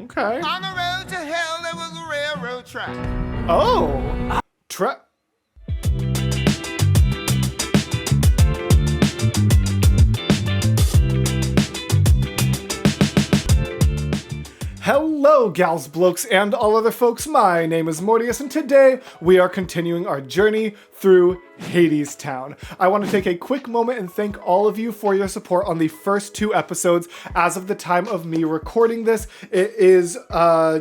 Okay. On the road to hell, there was a railroad track. Oh. Hello, gals, blokes, and all other folks. My name is Mortius, and today we are continuing our journey through Hadestown. I want to take a quick moment and thank all of you for your support on the first 2 episodes. As of the time of me recording this, it is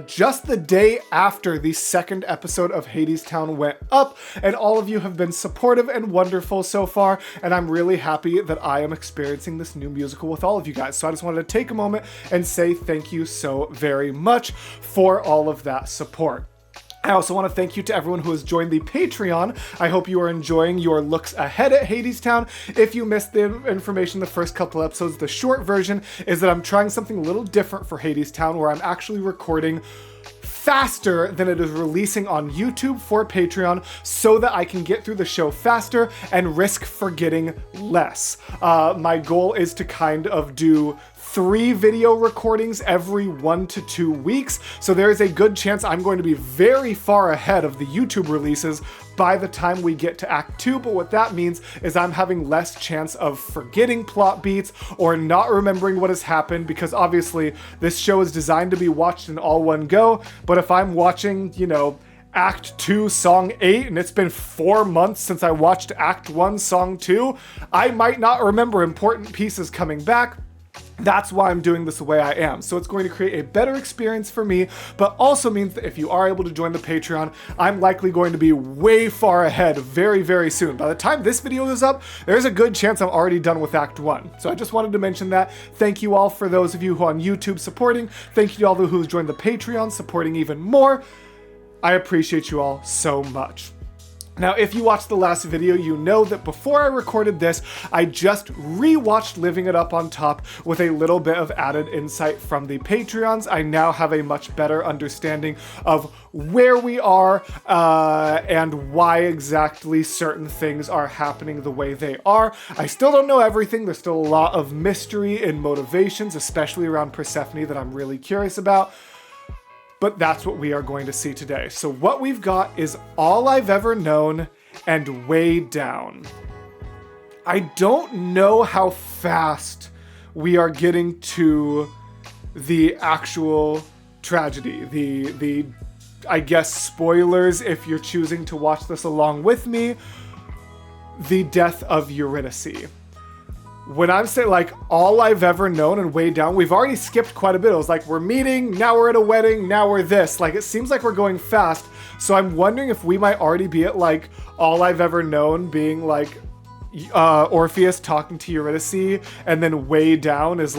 just the day after the 2nd episode of Hadestown went up, and all of you have been supportive and wonderful so far, and I'm really happy that I am experiencing this new musical with all of you guys. So I just wanted to take a moment and say thank you so very much for all of that support. I also want to thank you to everyone who has joined the Patreon. I hope you are enjoying your looks ahead at Hadestown. If you missed the information the first couple episodes, the short version is that I'm trying something a little different for Hadestown, where I'm actually recording faster than it is releasing on YouTube for Patreon, so that I can get through the show faster and risk forgetting less. My goal is to kind of do 3 video recordings every 1 to 2 weeks, so there is a good chance I'm going to be very far ahead of the YouTube releases by the time we get to Act 2, but what that means is I'm having less chance of forgetting plot beats or not remembering what has happened, because obviously this show is designed to be watched in all one go, but if I'm watching, Act 2, Song 8, and it's been 4 months since I watched Act 1, Song 2, I might not remember important pieces coming back. That's why I'm doing this the way I am. So it's going to create a better experience for me, but also means that if you are able to join the Patreon, I'm likely going to be way far ahead very, very soon. By the time this video is up, there's a good chance I'm already done with Act 1. So I just wanted to mention that. Thank you all for those of you who are on YouTube supporting. Thank you to all who have joined the Patreon supporting even more. I appreciate you all so much. Now, if you watched the last video, you know that before I recorded this, I just rewatched Living It Up on Top with a little bit of added insight from the Patreons. I now have a much better understanding of where we are and why exactly certain things are happening the way they are. I still don't know everything. There's still a lot of mystery and motivations, especially around Persephone, that I'm really curious about. But that's what we are going to see today. So what we've got is All I've Ever Known and Way Down. I don't know how fast we are getting to the actual tragedy. The I guess, spoilers if you're choosing to watch this along with me. The death of Eurydice. When I'm saying, All I've Ever Known and Way Down, we've already skipped quite a bit. It was we're meeting, now we're at a wedding, now we're this. It seems like we're going fast. So I'm wondering if we might already be at, All I've Ever Known being, Orpheus talking to Eurydice, and then Way Down is,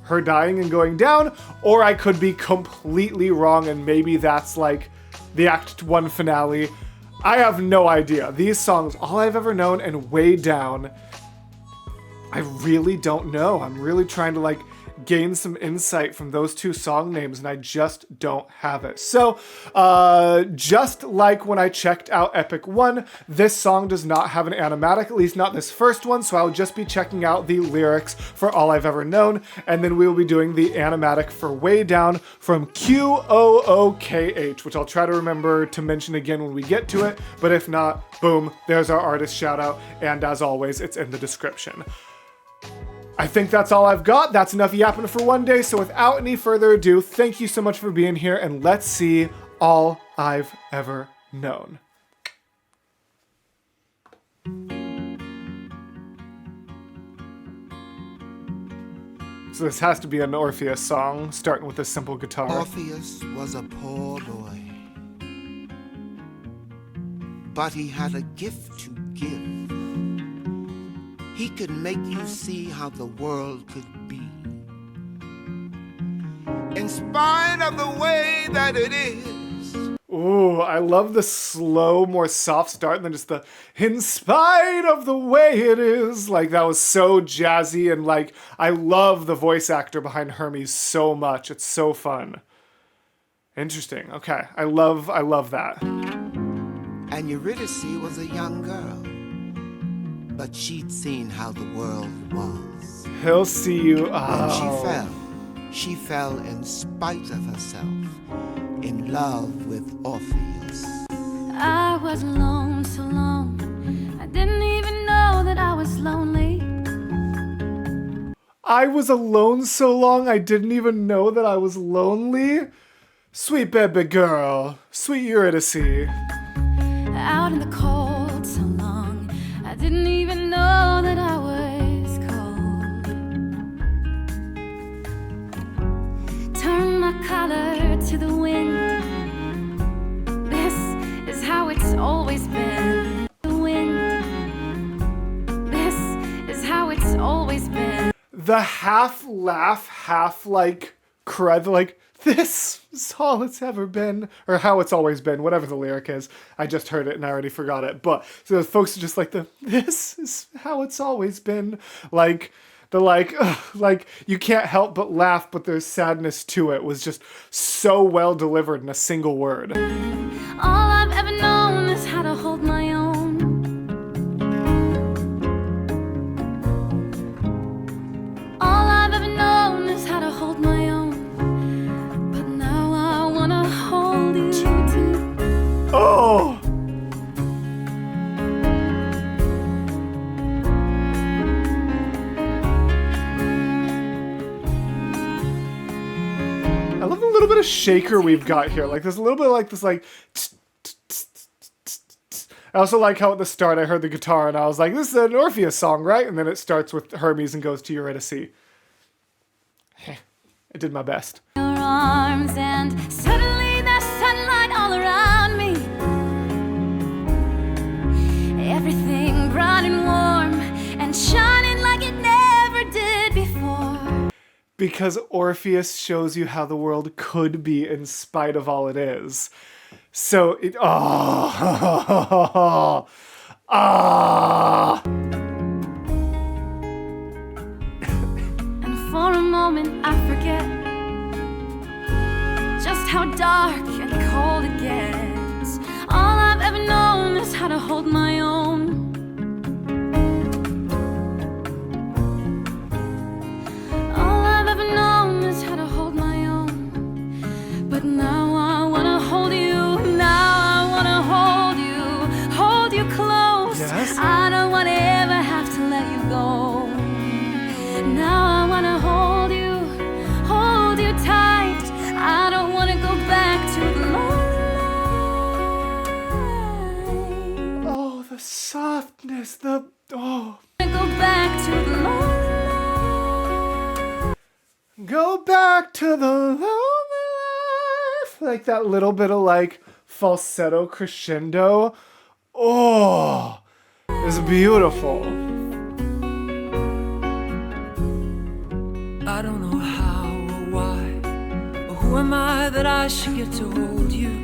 her dying and going down. Or I could be completely wrong, and maybe that's, the Act 1 finale. I have no idea. These songs, All I've Ever Known and Way Down, I really don't know. I'm really trying to gain some insight from those 2 song names, and I just don't have it. So, just like when I checked out Epic 1, this song does not have an animatic, at least not this first one, so I'll just be checking out the lyrics for All I've Ever Known, and then we will be doing the animatic for Way Down from QOOKH, which I'll try to remember to mention again when we get to it, but if not, boom, there's our artist shout out, and as always, it's in the description. I think that's all I've got. That's enough yapping for one day. So without any further ado, thank you so much for being here, and let's see All I've Ever Known. So this has to be an Orpheus song, starting with a simple guitar. Orpheus was a poor boy, but he had a gift to give. He could make you see how the world could be, in spite of the way that it is. Ooh, I love the slow, more soft start than just the in spite of the way it is. That was so jazzy, and I love the voice actor behind Hermes so much. It's so fun. Interesting. Okay, I love that. And Eurydice was a young girl, but she'd seen how the world was. He'll see you. When she Oh. fell, she fell in spite of herself in love with Orpheus. I was alone so long, I didn't even know that I was lonely. I was alone so long I didn't even know that I was lonely. Sweet baby girl, sweet Eurydice. Out in the cold so long, I didn't even know that I was cold. Turn my collar to the wind. This is how it's always been. The wind. This is how it's always been. The half laugh, half like crud, like, this is all it's ever been, or how it's always been, whatever the lyric is. I just heard it and I already forgot it. But so the folks are just like this is how it's always been. Like the like you can't help but laugh, but there's sadness to it was just so well delivered in a single word. All I've ever known is how to hold my own. All I've ever known is how to hold my own. But now I wanna hold you too. Oh! I love the little bit of shaker we've got here. Like, there's a little bit of like this, like. I also like how at the start I heard the guitar and I was like, this is an Orpheus song, right? And then it starts with Hermes and goes to Eurydice. I did my best. Your arms and suddenly there's sunlight all around me. Everything bright and warm and shining like it never did before. Because Orpheus shows you how the world could be in spite of all it is. So it, ah. And for a moment I forget just how dark and cold it gets. All I've ever known is how to hold my own. All I've ever known is how to hold my own. But now I wanna hold you. Now I wanna hold you close. Yes? I don't wanna ever have to let you go. Now I wanna hold you tight. I don't wanna go back to the lonely life. Oh, the softness, the, oh. Go back to the lonely life. Go back to the lonely life. Like that little bit of like falsetto crescendo. Oh, it's beautiful. I don't know how or why, or who am I that I should get to hold you?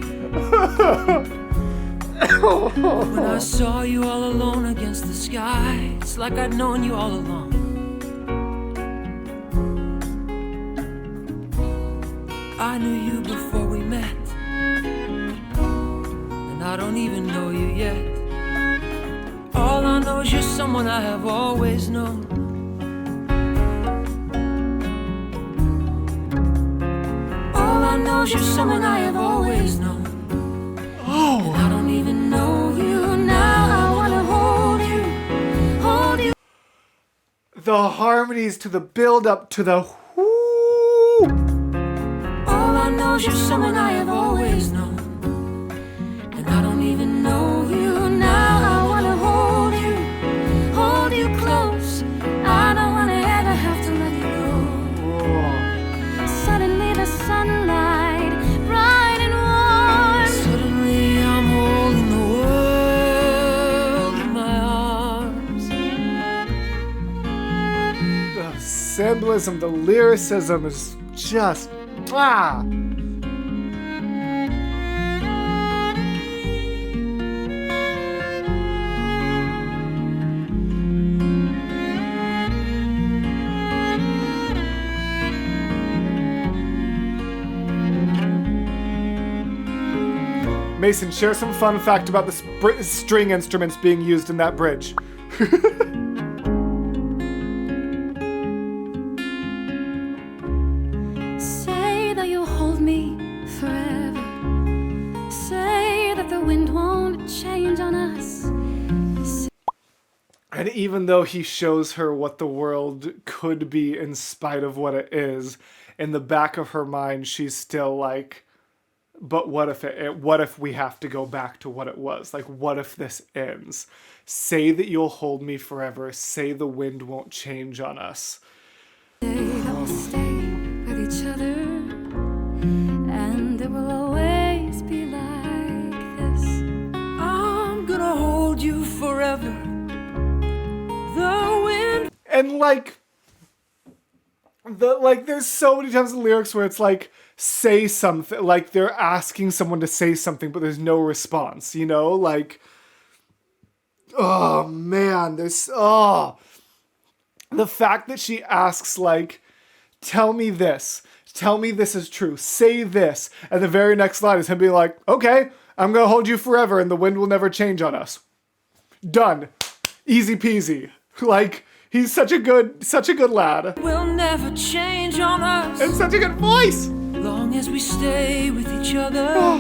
When I saw you all alone against the sky, it's like I'd known you all along. I knew you before we met, and I don't even know you yet. All I know is you're someone I have always known. All I know is you're someone I have always known. Oh. And I don't even know you now. I wanna hold you. The harmonies to the build up to the whoo. All I know is you're someone I have always known. And I don't even know you now. I wanna hold you close. I don't wanna ever have to let you go. Suddenly the sunlight, bright and warm. Suddenly I'm holding the world in my arms. The symbolism, the lyricism is just, ah. Mason, share some fun fact about the string instruments being used in that bridge. me forever. Say that the wind won't change on us. And even though he shows her what the world could be in spite of what it is, in the back of her mind, she's still like, but what if we have to go back to what it was? Like, what if this ends? Say that you'll hold me forever. Say the wind won't change on us. Say that we'll stay with each other, and it will always be like this. I'm gonna hold you forever. The wind. And like, there's so many times in lyrics where it's like, say something, like they're asking someone to say something, but there's no response, you know? Like, oh man, the fact that she asks, like, tell me this is true, say this, and the very next line is him being like, okay, I'm gonna hold you forever and the wind will never change on us. Done. Easy peasy. Like, he's such a good lad. Will never change on us. And such a good voice. Long as we stay with each other,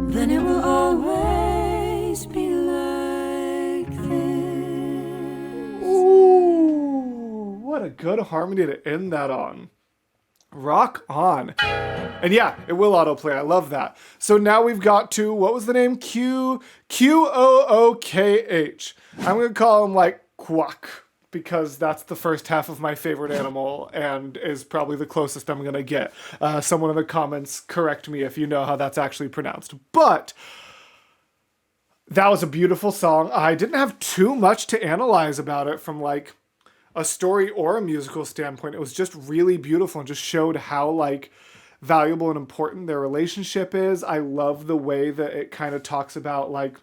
then it will always be like this. Ooh, what a good harmony to end that on. Rock on. And yeah, it will autoplay. I love that. So now we've got to, what was the name? Qookh. I'm going to call him like Quack, because that's the first half of my favorite animal and is probably the closest I'm going to get. Someone in the comments correct me if you know how that's actually pronounced. But that was a beautiful song. I didn't have too much to analyze about it from like a story or a musical standpoint. It was just really beautiful and just showed how like valuable and important their relationship is. I love the way that it kind of talks about like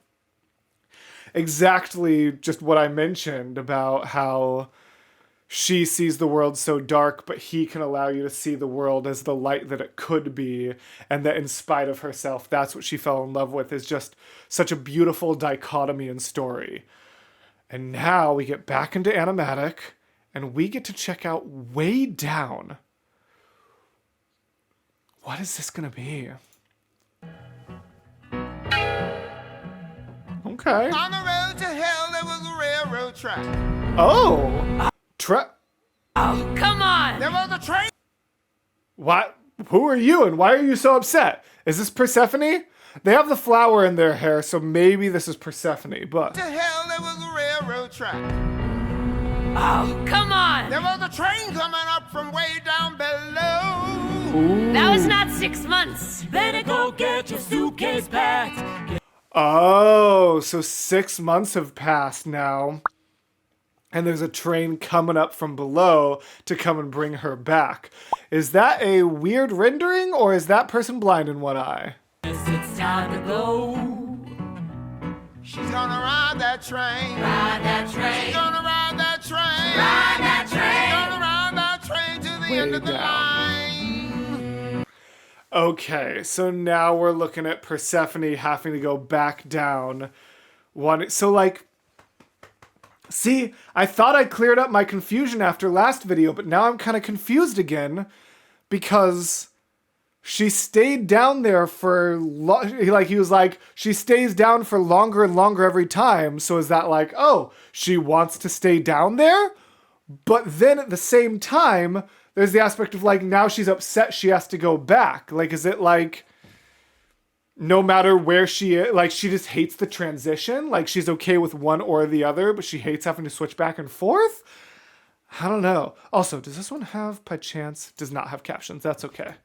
exactly just what I mentioned about how she sees the world so dark, but he can allow you to see the world as the light that it could be, and that in spite of herself, that's what she fell in love with, is just such a beautiful dichotomy and story. And now we get back into animatic, and we get to check out Way Down. What is this gonna be? Okay. On the road to hell, there was a railroad track. Oh! Oh, come on! There was a train. What? Who are you and why are you so upset? Is this Persephone? They have the flower in their hair, so maybe this is Persephone, but... To hell, there was a railroad track. Oh, come on! There was a train coming up from way down below. Ooh. That was not 6 months. Better go get your suitcase packed. Oh, so 6 months have passed now. And there's a train coming up from below to come and bring her back. Is that a weird rendering, or is that person blind in one eye? It's time to go. She's gonna ride that train. Ride that train. She's gonna ride that train. Ride that train. She's gonna ride that train to the Way end of the down. line. Okay, so now we're looking at Persephone having to go back down. So like, see, I thought I cleared up my confusion after last video, but now I'm kind of confused again because she stayed down there for, he was like, she stays down for longer and longer every time. So is that like, oh, she wants to stay down there? But then at the same time, there's the aspect of like, now she's upset she has to go back. Like, is it like, no matter where she is, like she just hates the transition? Like she's okay with one or the other, but she hates having to switch back and forth? I don't know. Also, does this one have, by chance, does not have captions. That's okay.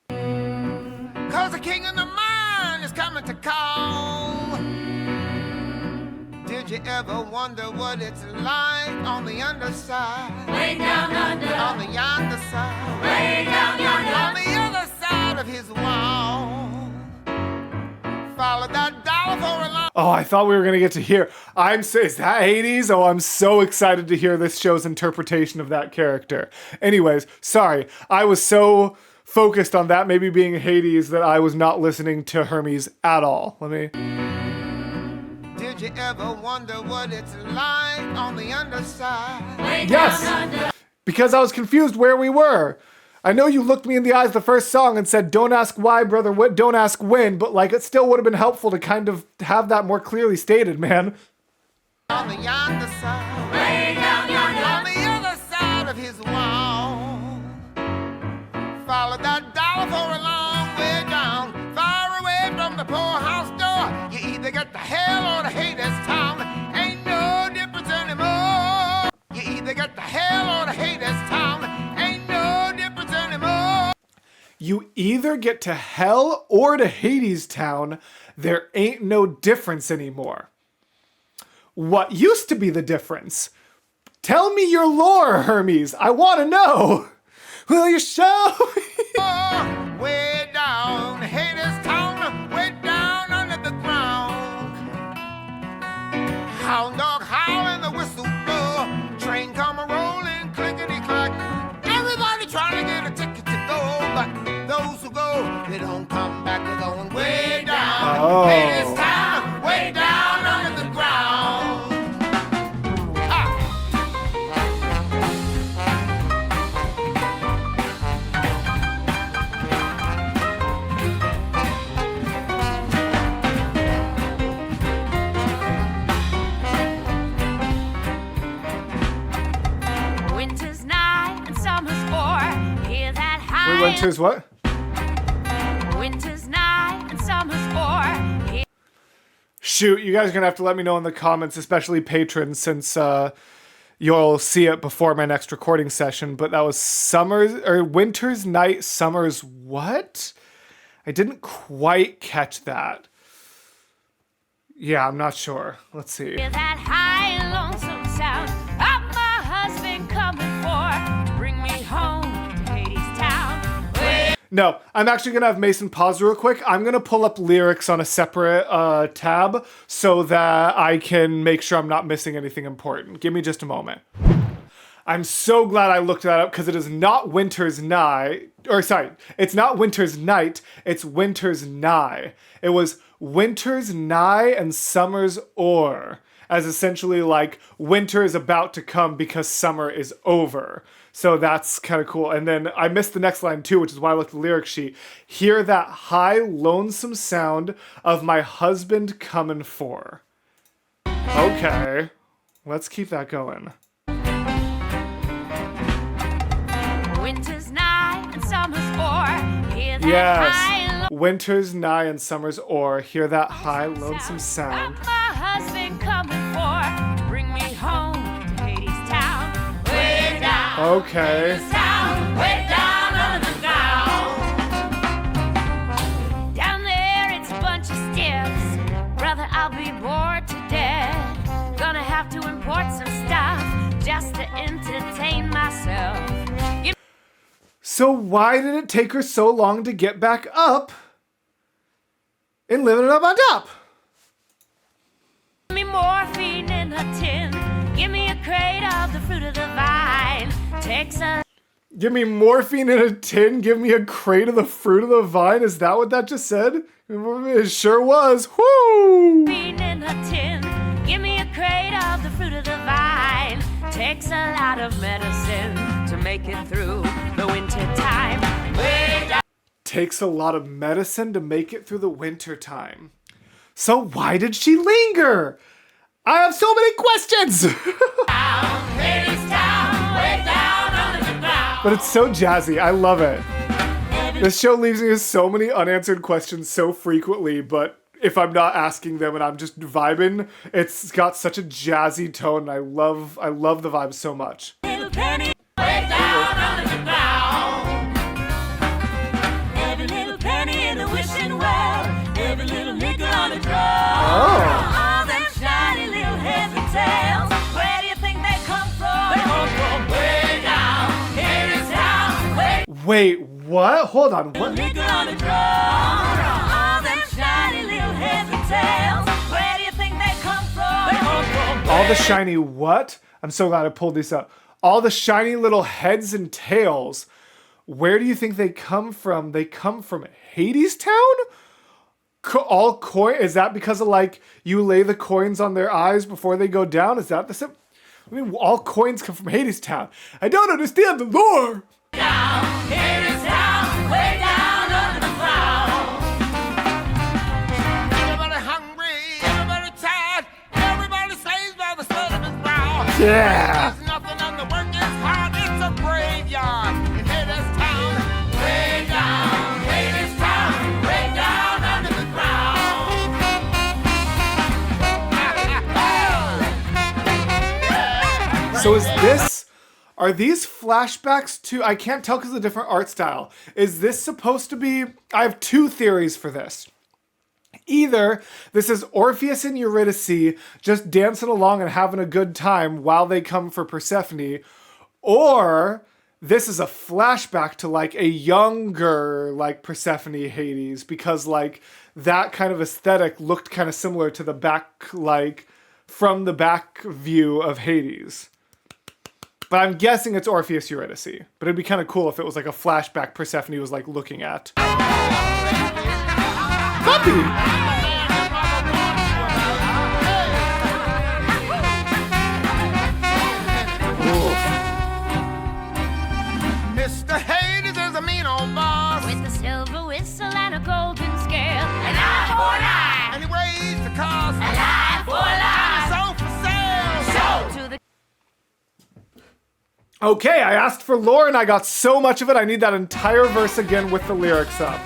Cause the king of the mine is coming to call. Did you ever wonder what it's like on the underside? Way down under. On the yonder side. Way down yonder. On the other side of his wall. Follow that dollar for a long. Oh, I thought we were going to get to hear. Is that Hades? Oh, I'm so excited to hear this show's interpretation of that character. Anyways, sorry. I was so focused on that maybe being Hades that I was not listening to Hermes at all. Did you ever wonder what it's like on the underside? Way Yes, down under. because I was confused where we were. I know you looked me in the eyes the first song and said, don't ask why, brother, don't ask when, but like it still would have been helpful to kind of have that more clearly stated, man. On the yonder side, way down yonder, on the other side of his wall. Follow that dollar for a long way down, far away from the poorhouse door. You either get the hell or the Hadestown. Ain't no difference anymore. You either get the hell or the Hadestown. Ain't no difference anymore. You either get to hell or to Hadestown. There ain't no difference anymore. What used to be the difference? Tell me your lore, Hermes. I want to know. Will you show me? Way down, Hadestown, way down under the ground. Hound dog howl and the whistle blow. Train come a-rolling, clickety-clack. Everybody trying to get a ticket to go, but those who go, they don't come back. They're going way down, Hadestown, way down under the ground. Winter's nigh and summer's o'er. Hear that high. Wait, winter's what? Winter's nigh and summer's o'er. Shoot, you guys are going to have to let me know in the comments, especially patrons, since you'll see it before my next recording session. But that was winter's night, summer's what? I didn't quite catch that. Yeah, I'm not sure. Let's see. Hear that high lonesome sound of my husband coming for. Bring me home to Hadestown. No, I'm actually going to have Mason pause real quick. I'm going to pull up lyrics on a separate tab so that I can make sure I'm not missing anything important. Give me just a moment. I'm so glad I looked that up because it is not winter's nigh. Or sorry, it's not winter's night. It's winter's nigh. It was winter's nigh and summer's o'er. As essentially like winter is about to come because summer is over. So that's kind of cool. And then I missed the next line too, which is why I looked at the lyric sheet. Hear that high lonesome sound of my husband coming for. Okay, let's keep that going. Winter's nigh and summer's o'er. Hear that Yes, high winter's nigh and summer's o'er. Hear that high lonesome sound. of my husband coming for. Bring me home to Hadestown. Way down. Okay. Hadestown, way down under the ground. Down there it's a bunch of steps. Brother, I'll be bored to death. Gonna have to import some stuff just to entertain myself. So why did it take her so long to get back up and living it up on top? Give me morphine in a tin. Give me a crate of the fruit of the vine. Takes a Give me morphine in a tin, give me a crate of the fruit of the vine. Is that what that just said? It sure was. Woo! morphine in a tin. Give me a crate of the fruit of the vine. Takes a lot of medicine to make it through the winter time. Way down. Takes a lot of medicine to make it through the winter time. So why did she linger? I have so many questions! Hadestown, way down under the ground. But it's so jazzy. I love it. This show leaves me with so many unanswered questions so frequently, but if I'm not asking them and I'm just vibing, it's got such a jazzy tone. And I love the vibe so much. Little penny, way down under the ground. Every little penny in the wishing well. Every little nickel on the draw. All them shiny little heads and tails. Where do you think they come from? They come from way down. Hadestown, way Wait, what? Hold on. What? nickel on the draw. All them shiny little heads and tails. Where do you think they come from? They come from All the shiny what? I'm so glad I pulled this up. All the shiny little heads and tails. Where do you think they come from? They come from Hadestown? All coin? Is that because of like you lay the coins on their eyes before they go down? Is that the sim? I mean, all coins come from Hadestown. I don't understand the lore. down. Yeah. There's nothing and the work is hard. It's a graveyard in Hadestown. Way down, Hadestown, way down under the ground. So are these flashbacks to, I can't tell because of the different art style. Is this supposed to be, I have two theories for this. Either this is Orpheus and Eurydice just dancing along and having a good time while they come for Persephone, or this is a flashback to like a younger like Persephone Hades, because like that kind of aesthetic looked kind of similar to the back, like from the back view of Hades. But I'm guessing it's Orpheus Eurydice. But it'd be kind of cool if it was like a flashback Persephone was like looking at. Puppy! Mr. Hades is a mean old boss. With a silver whistle and a golden scale. An eye for an eye. And he raised the cost. An eye for an eye. Sold for sale. Sold to the Okay, I asked for lore and I got so much of it, I need that entire verse again with the lyrics up.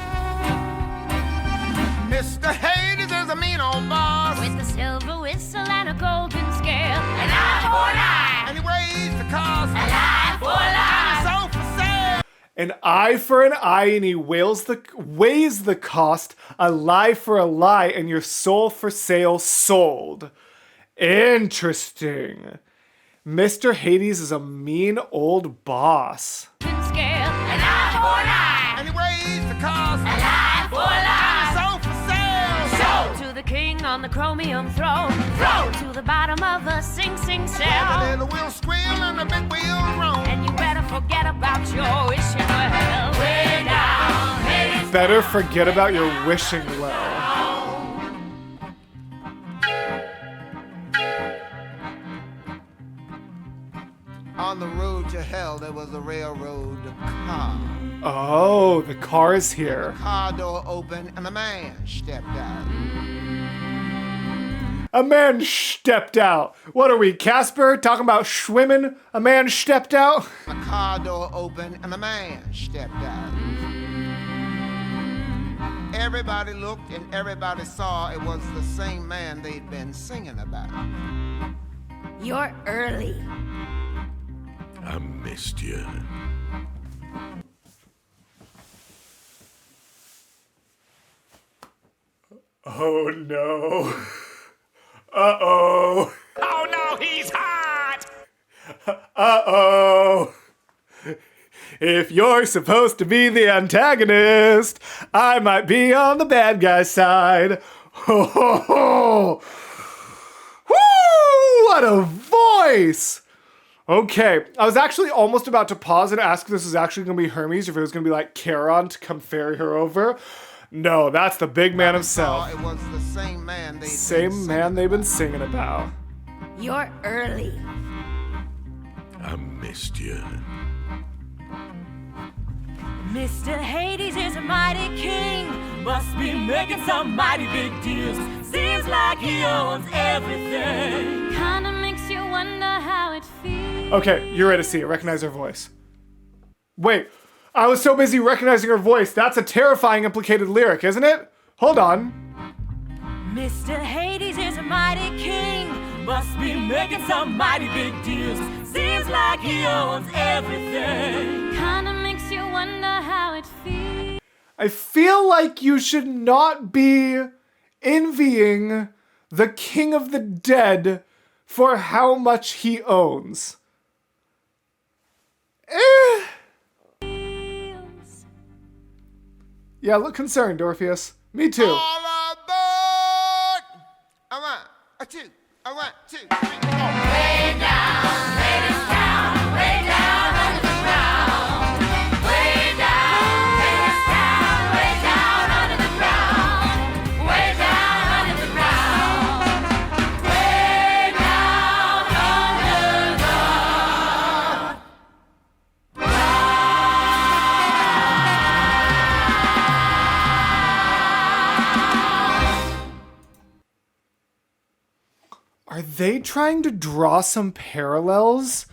Mr. Hades is a mean old boss. with a silver whistle and a golden scale. An eye for an eye. And he raised the cost. An eye for an eye. Sold for sale. An eye for an eye and he weighs the cost, a lie for a lie, and your soul for sale sold. Interesting. Mr. Hades is a mean old boss. Golden scale. An eye for an eye. And he raised the cost. An eye for an eye. Sold for sale. Sold to the king on the chromium throne. Thrown to the bottom of the Sing Sing The cell. little wheel squeal and the big wheel roam. And you better forget about your wishing well. Way down, Hades. Better forget about your wishing well. On the road to hell, there was a railroad car. Oh, the car is here. Car door opened and a man stepped out. A man stepped out. What are we, Casper? Talking about swimming? A man stepped out? A car door opened and a man stepped out. Everybody looked and everybody saw it was the same man they'd been singing about. You're early. I missed you. Oh no. Uh-oh. Oh no, he's hot! Uh-oh. If you're supposed to be the antagonist, I might be on the bad guy's side. Ho ho ho! Woo! What a voice! Okay, I was actually almost about to pause and ask if this was actually going to be Hermes, or if it was going to be like Charon to come ferry her over. No, that's the big man himself. It was the same man They've been singing about. You're early. I missed you. Mr. Hades is a mighty king. Must be making some mighty big deals. Seems like he owns everything. Kinda makes you wonder how it feels. Okay, Eurydice, recognize her voice. Wait, I was so busy recognizing her voice. That's a terrifying implicated lyric, isn't it? Hold on. Mr. Hades is a mighty king. Must be making some mighty big deals. Seems like he owns everything. Kinda makes you wonder how it feels. I feel like you should not be envying the king of the dead for how much he owns. Yeah, look concerned, Orpheus. Me too. All aboard! A one, a two, a one, two, three, four. Way down, Hadestown, way down under the ground. Way down, Hadestown, way down under the ground. Way down under the ground. Way down under the ground. are they trying to draw some parallels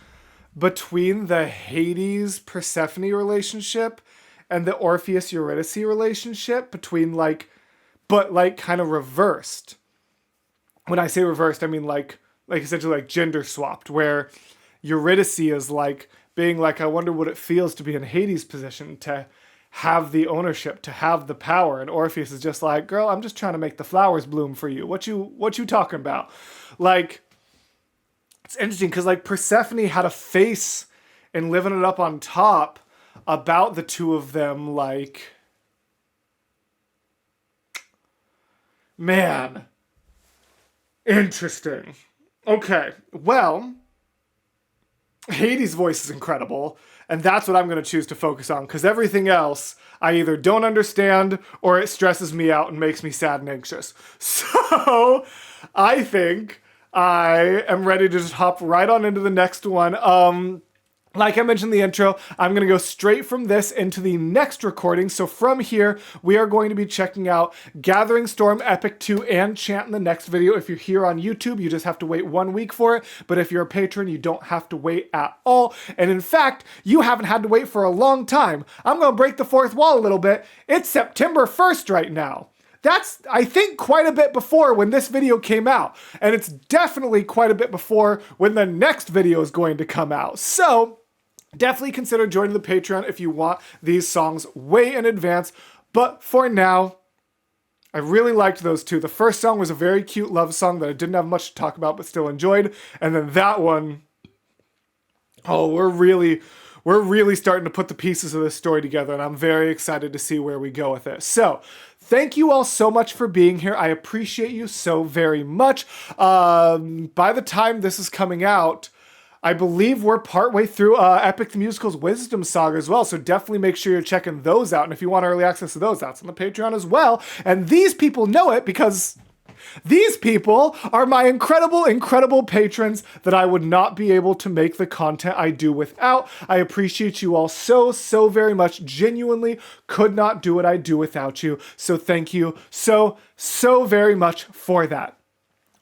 between the Hades Persephone relationship and the Orpheus Eurydice relationship between but kind of reversed? When I say reversed, I mean like essentially gender swapped, where Eurydice is being I wonder what it feels to be in Hades' position, to have the ownership, to have the power, and Orpheus is just girl, I'm just trying to make the flowers bloom for you. What you talking about? It's interesting because Persephone had a face in Living It Up on Top about the two of them. Man, interesting. Okay, well, Hades' voice is incredible, and that's what I'm going to choose to focus on, because everything else I either don't understand or it stresses me out and makes me sad and anxious. So I think I am ready to just hop right on into the next one. Like I mentioned in the intro, I'm going to go straight from this into the next recording. So from here, we are going to be checking out Gathering Storm Epic 2 and Chant in the next video. If you're here on YouTube, you just have to wait 1 week for it. But if you're a patron, you don't have to wait at all. And in fact, you haven't had to wait for a long time. I'm going to break the fourth wall a little bit. It's September 1st right now. That's, I think, quite a bit before when this video came out. And it's definitely quite a bit before when the next video is going to come out. So definitely consider joining the Patreon if you want these songs way in advance. But for now, I really liked those two. The first song was a very cute love song that I didn't have much to talk about but still enjoyed. And then that one, oh, we're really starting to put the pieces of this story together, and I'm very excited to see where we go with it. So, thank you all so much for being here. I appreciate you so very much. By the time this is coming out, I believe we're partway through Epic the Musical's Wisdom Saga as well, so definitely make sure you're checking those out. And if you want early access to those, that's on the Patreon as well. And these people know it because these people are my incredible, incredible patrons that I would not be able to make the content I do without. I appreciate you all so, so very much. Genuinely could not do what I do without you. So thank you so, so very much for that.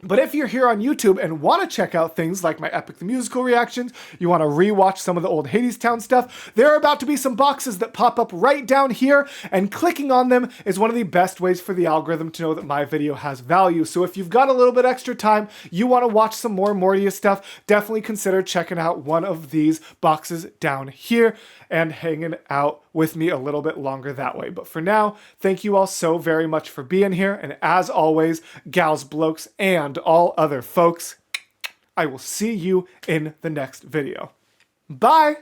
But if you're here on YouTube and want to check out things like my Epic the Musical reactions, you want to rewatch some of the old Hadestown stuff, there are about to be some boxes that pop up right down here, and clicking on them is one of the best ways for the algorithm to know that my video has value. So if you've got a little bit extra time, you want to watch some more Mortius stuff, definitely consider checking out one of these boxes down here and hanging out with me a little bit longer that way. But for now, thank you all so very much for being here. And as always, gals, blokes, and all other folks, I will see you in the next video. Bye!